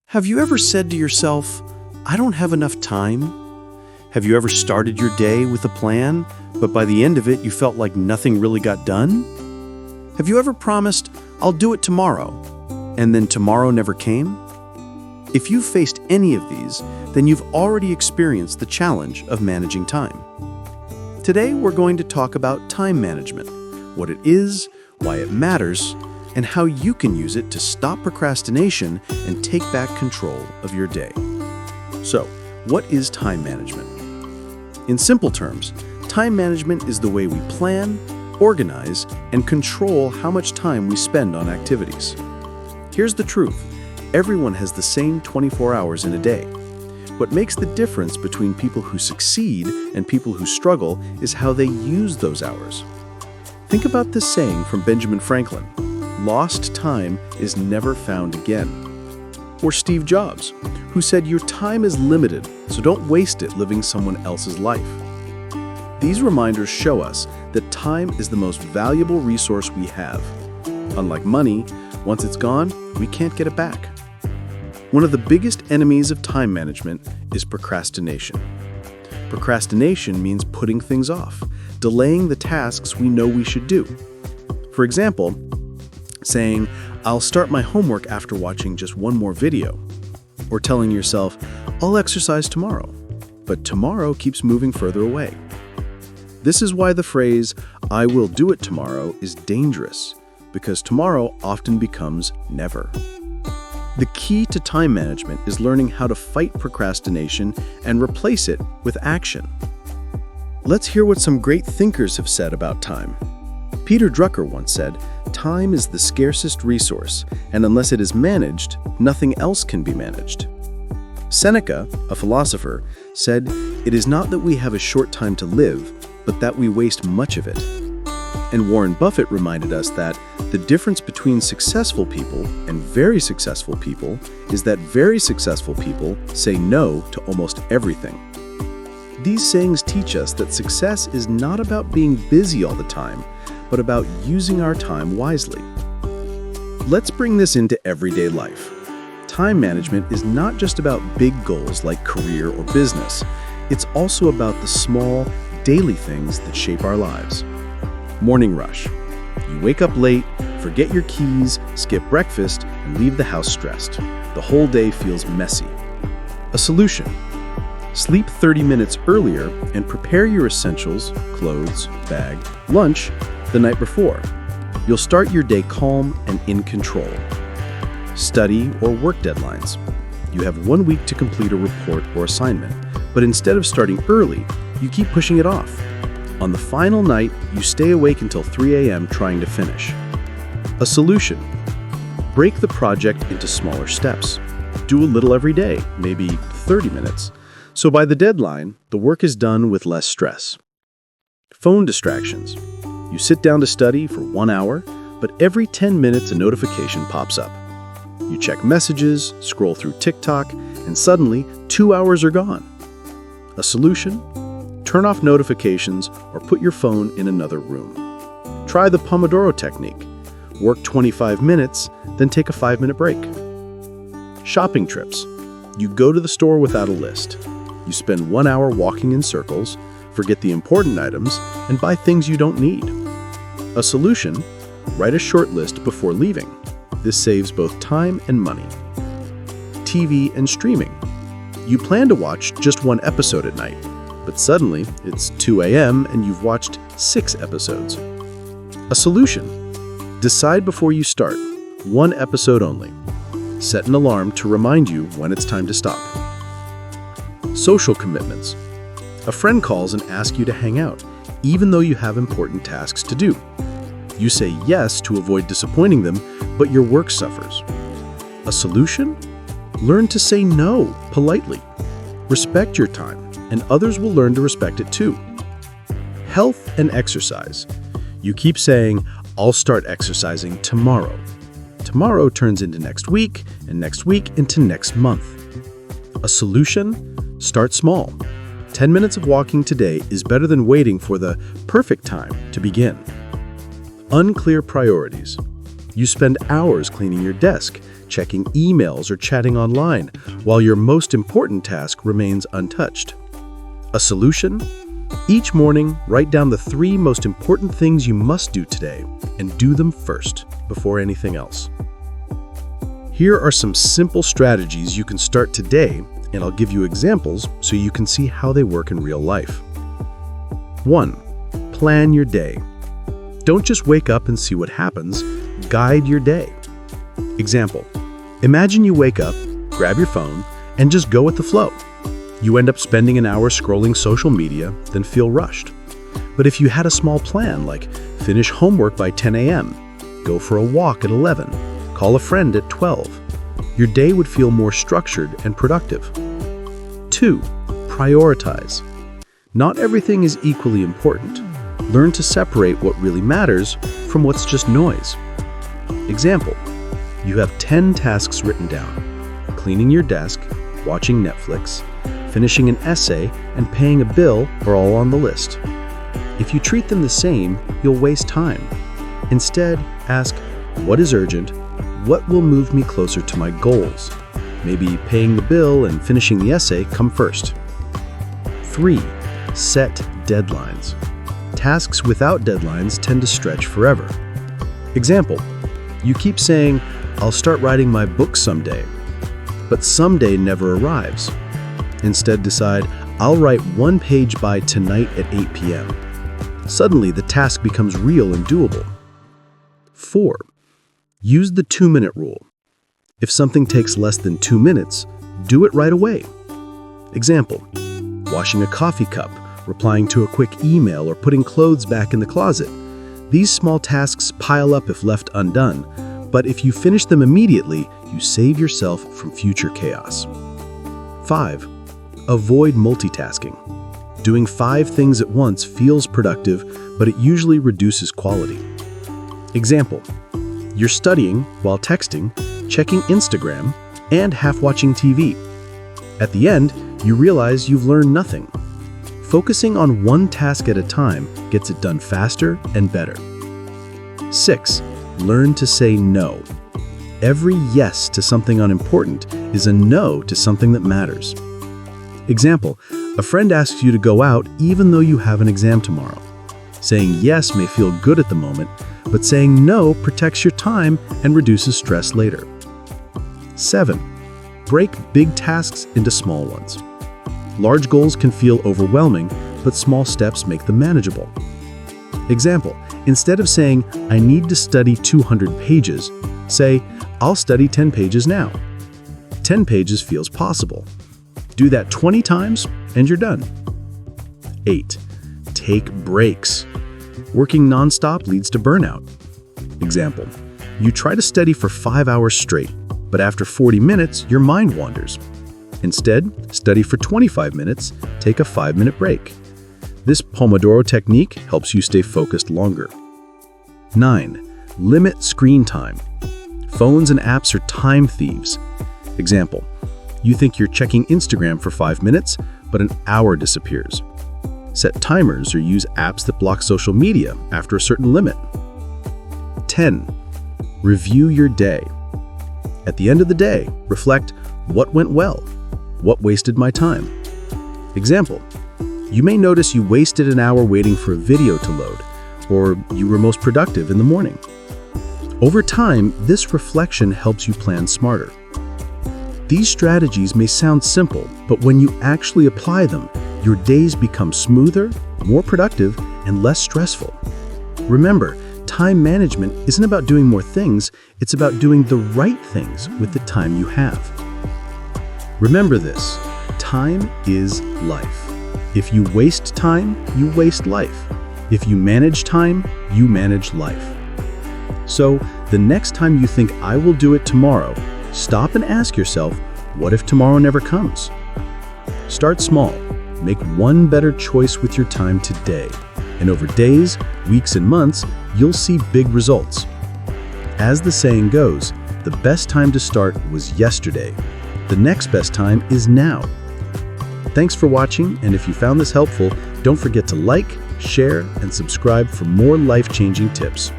Have you ever said to yourself, I don't have enough time? Have you ever started your day with a plan, but by the end of it you felt like nothing really got done? Have you ever promised, I'll do it tomorrow, and then tomorrow never came? If you've faced any of these, then you've already experienced the challenge of managing time. Today we're going to talk about time management, what it is, why it matters, and how you can use it to stop procrastination and take back control of your day. So, what is time management? In simple terms, time management is the way we plan, organize, and control how much time we spend on activities. Here's the truth. Everyone has the same 24 hours in a day. What makes the difference between people who succeed and people who struggle is how they use those hours. Think about this saying from Benjamin Franklin, "Lost time is never found again." Or Steve Jobs, who said, "Your time is limited, so don't waste it living someone else's life." These reminders show us that time is the most valuable resource we have. Unlike money, once it's gone, we can't get it back. One of the biggest enemies of time management is procrastination. Procrastination means putting things off, delaying the tasks we know we should do. For example, saying, I'll start my homework after watching just one more video. Or telling yourself, I'll exercise tomorrow. But tomorrow keeps moving further away. This is why the phrase, I will do it tomorrow, is dangerous, because tomorrow often becomes never. The key to time management is learning how to fight procrastination and replace it with action. Let's hear what some great thinkers have said about time. Peter Drucker once said, "Time is the scarcest resource, and unless it is managed, nothing else can be managed." Seneca, a philosopher, said, "It is not that we have a short time to live, but that we waste much of it." And Warren Buffett reminded us that the difference between successful people and very successful people is that very successful people say no to almost everything. These sayings teach us that success is not about being busy all the time, but about using our time wisely. Let's bring this into everyday life. Time management is not just about big goals like career or business. It's also about the small, daily things that shape our lives. Morning rush. You wake up late, forget your keys, skip breakfast, and leave the house stressed. The whole day feels messy. A solution. Sleep 30 minutes earlier and prepare your essentials, clothes, bag, lunch, the night before. You'll start your day calm and in control. Study or work deadlines. You have 1 week to complete a report or assignment, but instead of starting early, you keep pushing it off. On the final night, you stay awake until 3 a.m. trying to finish. A solution. Break the project into smaller steps. Do a little every day, maybe 30 minutes. So by the deadline, the work is done with less stress. Phone distractions. You sit down to study for 1 hour, but every 10 minutes a notification pops up. You check messages, scroll through TikTok, and suddenly 2 hours are gone. A solution? Turn off notifications or put your phone in another room. Try the Pomodoro technique. Work 25 minutes, then take a 5-minute break. Shopping trips. You go to the store without a list. You spend 1 hour walking in circles, forget the important items, and buy things you don't need. A solution? Write a short list before leaving. This saves both time and money. TV and streaming. You plan to watch just one episode at night, but suddenly it's 2 a.m. and you've watched 6 episodes. A solution. Decide before you start. 1 episode only. Set an alarm to remind you when it's time to stop. Social commitments. A friend calls and asks you to hang out, even though you have important tasks to do. You say yes to avoid disappointing them, but your work suffers. A solution? Learn to say no politely. Respect your time, and others will learn to respect it too. Health and exercise. You keep saying, I'll start exercising tomorrow. Tomorrow turns into next week, and next week into next month. A solution? Start small. 10 minutes of walking today is better than waiting for the perfect time to begin. Unclear priorities. You spend hours cleaning your desk, checking emails or chatting online, while your most important task remains untouched. A solution? Each morning, write down the 3 most important things you must do today and do them first, before anything else. Here are some simple strategies you can start today, and I'll give you examples so you can see how they work in real life. 1. Plan your day. Don't just wake up and see what happens, guide your day. Example: imagine you wake up, grab your phone, and just go with the flow. You end up spending an hour scrolling social media, then feel rushed. But if you had a small plan, like finish homework by 10 a.m., go for a walk at 11, call a friend at 12, your day would feel more structured and productive. 2. Prioritize. Not everything is equally important. Learn to separate what really matters from what's just noise. Example: you have 10 tasks written down. Cleaning your desk, watching Netflix, finishing an essay, and paying a bill are all on the list. If you treat them the same, you'll waste time. Instead, ask, what is urgent? What will move me closer to my goals? Maybe paying the bill and finishing the essay come first. 3. Set deadlines. Tasks without deadlines tend to stretch forever. Example: you keep saying, I'll start writing my book someday, but someday never arrives. Instead decide, I'll write 1 page by tonight at 8 p.m. Suddenly, the task becomes real and doable. 4. Use the 2-minute rule. If something takes less than 2 minutes, do it right away. Example: washing a coffee cup, replying to a quick email, or putting clothes back in the closet. These small tasks pile up if left undone, but if you finish them immediately, you save yourself from future chaos. 5. Avoid multitasking. Doing 5 things at once feels productive, but it usually reduces quality. Example: you're studying while texting, checking Instagram, and half watching TV. At the end, you realize you've learned nothing. Focusing on one task at a time gets it done faster and better. 6. Learn to say no. Every yes to something unimportant is a no to something that matters. Example: a friend asks you to go out even though you have an exam tomorrow. Saying yes may feel good at the moment, but saying no protects your time and reduces stress later. 7. Break big tasks into small ones. Large goals can feel overwhelming, but small steps make them manageable. Example: instead of saying, I need to study 200 pages, say, I'll study 10 pages now. 10 pages feels possible. Do that 20 times, and you're done. 8. Take breaks. Working nonstop leads to burnout. Example: you try to study for 5 hours straight, but after 40 minutes, your mind wanders. Instead, study for 25 minutes, take a 5-minute break. This Pomodoro technique helps you stay focused longer. 9. Limit screen time. Phones and apps are time thieves. Example: you think you're checking Instagram for 5 minutes, but an hour disappears. Set timers or use apps that block social media after a certain limit. 10. Review your day. At the end of the day, reflect, what went well? What wasted my time? Example: you may notice you wasted an hour waiting for a video to load, or you were most productive in the morning. Over time, this reflection helps you plan smarter. These strategies may sound simple, but when you actually apply them, your days become smoother, more productive, and less stressful. Remember, time management isn't about doing more things, it's about doing the right things with the time you have. Remember this: time is life. If you waste time, you waste life. If you manage time, you manage life. So, the next time you think, I will do it tomorrow, stop and ask yourself, what if tomorrow never comes? Start small. Make one better choice with your time today. And over days, weeks, and months, you'll see big results. As the saying goes, the best time to start was yesterday. The next best time is now. Thanks for watching, and if you found this helpful, don't forget to like, share, and subscribe for more life-changing tips.